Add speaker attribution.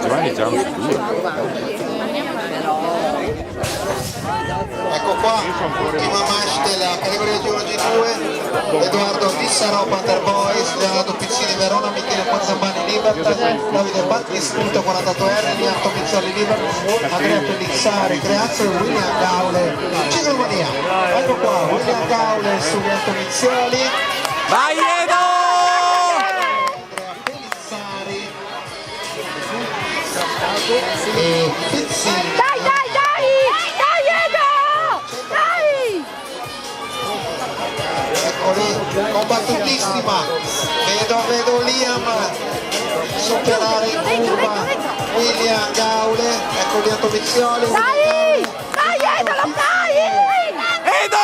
Speaker 1: Giovanni già non si
Speaker 2: Ecco qua, prima match della categoria Giuro G2, Edoardo Vissaro, Panther Boys, Leonardo Pizzini Verona, Michele Pozzambani Libertas, Davide Battistuto 48R, Lianto Pizzoli Libertas, Andrea Pellizzari Creazzo e William Gaule, Ciclomania. Ecco qua, William Gaule su Lianto Pizzoli.
Speaker 1: Vai Edo!
Speaker 2: Andrea Pellizzari e Pizzini. Combattutissima, vedo Liam superare in curva William Gaule, ecco Lianto Pizzioli.
Speaker 3: Dai, Edo, lo fai!
Speaker 1: Edo!